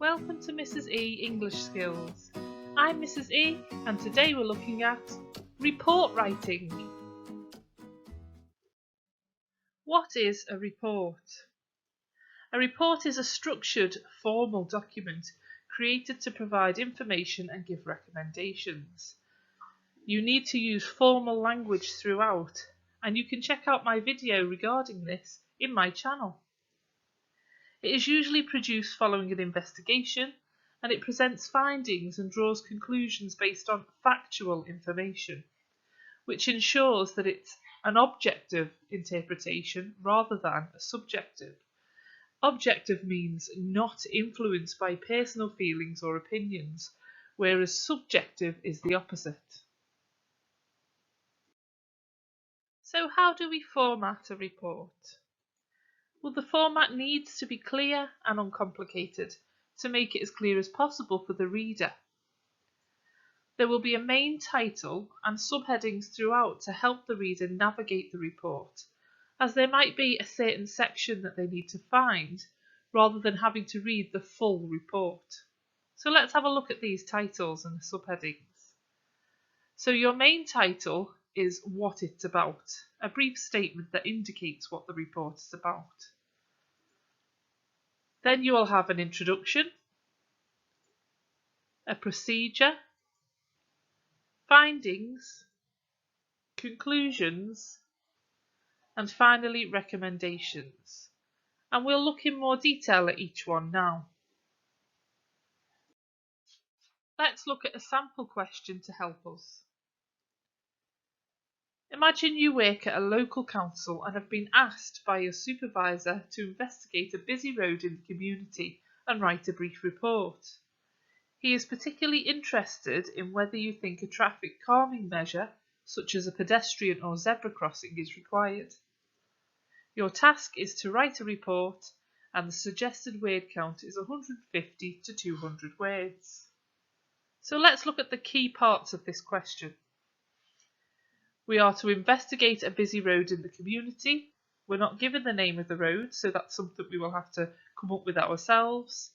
Welcome to Mrs. E English Skills. I'm Mrs. E and today we're looking at report writing. What is a report? A report is a structured, formal document created to provide information and give recommendations. You need to use formal language throughout, and you can check out my video regarding this in my channel. It is usually produced following an investigation, and it presents findings and draws conclusions based on factual information, which ensures that it's an objective interpretation rather than a subjective. Objective means not influenced by personal feelings or opinions, whereas subjective is the opposite. So how do we format a report? Well, the format needs to be clear and uncomplicated to make it as clear as possible for the reader. There will be a main title and subheadings throughout to help the reader navigate the report, as there might be a certain section that they need to find rather than having to read the full report. So let's have a look at these titles and the subheadings. So your main title is what it's about, a brief statement that indicates what the report is about. Then you will have an introduction, a procedure, findings, conclusions, and finally recommendations. And we'll look in more detail at each one now. Let's look at a sample question to help us. Imagine you work at a local council and have been asked by your supervisor to investigate a busy road in the community and write a brief report. He is particularly interested in whether you think a traffic calming measure, such as a pedestrian or zebra crossing, is required. Your task is to write a report, and the suggested word count is 150 to 200 words. So let's look at the key parts of this question. We are to investigate a busy road in the community. We're not given the name of the road, so that's something we will have to come up with ourselves.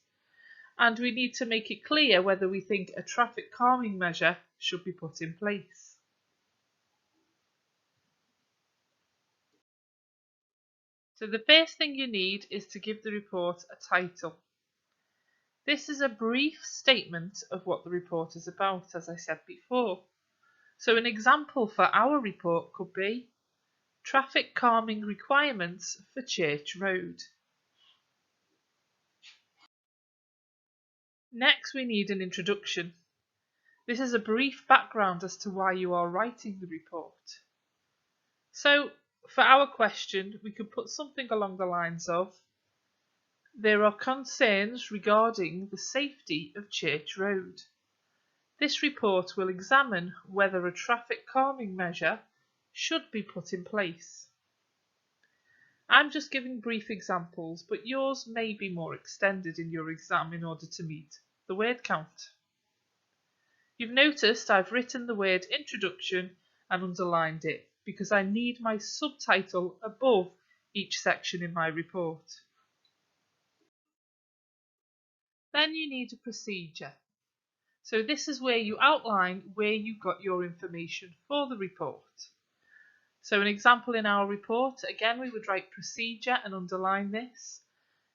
And we need to make it clear whether we think a traffic calming measure should be put in place. So the first thing you need is to give the report a title. This is a brief statement of what the report is about, as I said before. So an example for our report could be Traffic Calming Requirements for Church Road. Next, we need an introduction. This is a brief background as to why you are writing the report. So, for our question, we could put something along the lines of, there are concerns regarding the safety of Church Road. This report will examine whether a traffic calming measure should be put in place. I'm just giving brief examples, but yours may be more extended in your exam in order to meet the word count. You've noticed I've written the word introduction and underlined it because I need my subtitle above each section in my report. Then you need a procedure. So this is where you outline where you got your information for the report. So an example in our report, again we would write procedure and underline this.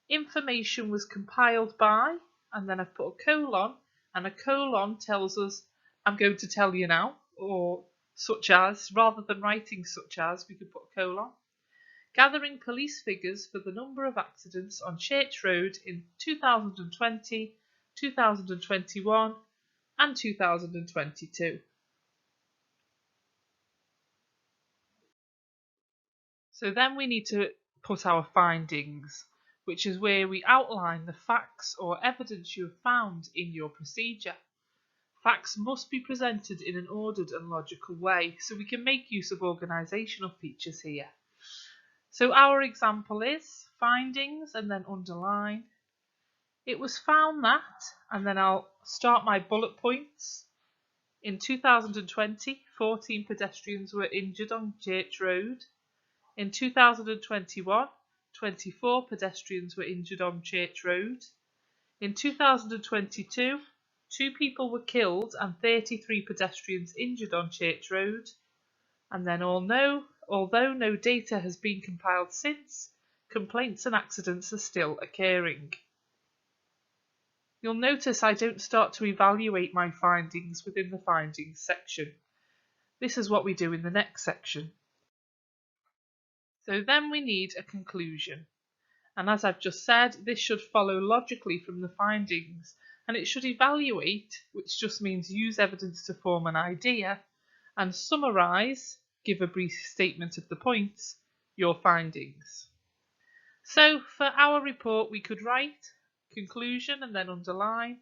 Information was compiled by, and then I've put a colon, and a colon tells us I'm going to tell you now, or such as, rather than writing such as, we could put a colon. Gathering police figures for the number of accidents on Church Road in 2020, 2021 and 2022. So then we need to put our findings, which is where we outline the facts or evidence you have found in your procedure. Facts must be presented in an ordered and logical way, so we can make use of organisational features here. So our example is findings and then underline. It was found that, and then I'll start my bullet points. In 2020, 14 pedestrians were injured on Church Road. In 2021, 24 pedestrians were injured on Church Road. In 2022, 2 people were killed and 33 pedestrians injured on Church Road. And then although no data has been compiled since, complaints and accidents are still occurring. You'll notice I don't start to evaluate my findings within the findings section. This is what we do in the next section. So then we need a conclusion. And as I've just said, this should follow logically from the findings, and it should evaluate, which just means use evidence to form an idea, and summarise, give a brief statement of the points, your findings. So for our report we could write conclusion and then underline.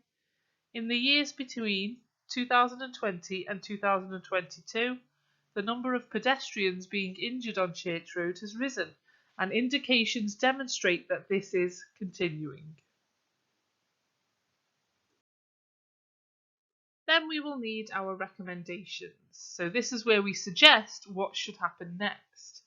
In the years between 2020 and 2022, the number of pedestrians being injured on Church Road has risen, and indications demonstrate that this is continuing. Then we will need our recommendations. So this is where we suggest what should happen next.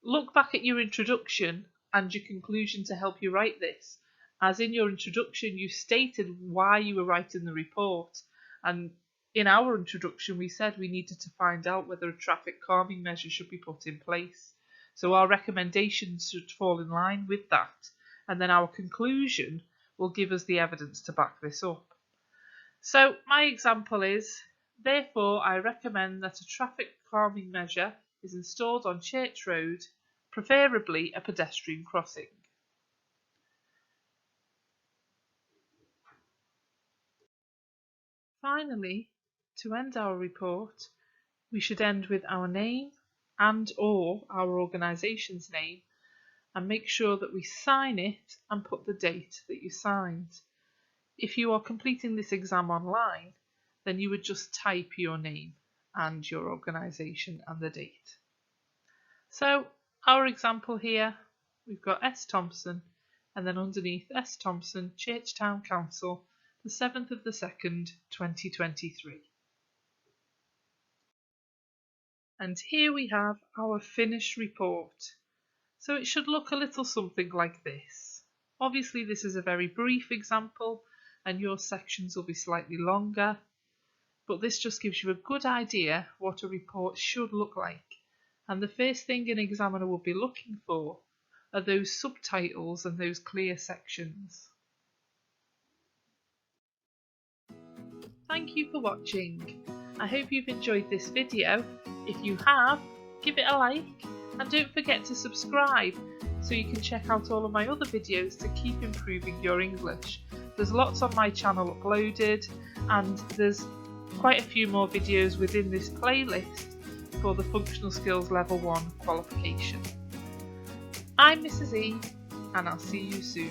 Look back at your introduction and your conclusion to help you write this. As in your introduction, you stated why you were writing the report, and in our introduction we said we needed to find out whether a traffic calming measure should be put in place. So our recommendations should fall in line with that, and then our conclusion will give us the evidence to back this up. So my example is, therefore I recommend that a traffic calming measure is installed on Church Road, preferably a pedestrian crossing. Finally, to end our report, we should end with our name and/or our organisation's name, and make sure that we sign it and put the date that you signed. If you are completing this exam online, then you would just type your name and your organisation and the date. So our example here, we've got S. Thompson, and then underneath S. Thompson, Church Town Council, the 7th of the 2nd, 2023. And here we have our finished report. So it should look a little something like this. Obviously this is a very brief example and your sections will be slightly longer, but this just gives you a good idea what a report should look like. And the first thing an examiner will be looking for are those subtitles and those clear sections. Thank you for watching. I hope you've enjoyed this video. If you have, give it a like and don't forget to subscribe so you can check out all of my other videos to keep improving your English. There's lots on my channel uploaded, and there's quite a few more videos within this playlist for the Functional Skills Level 1 qualification. I'm Mrs. E, and I'll see you soon.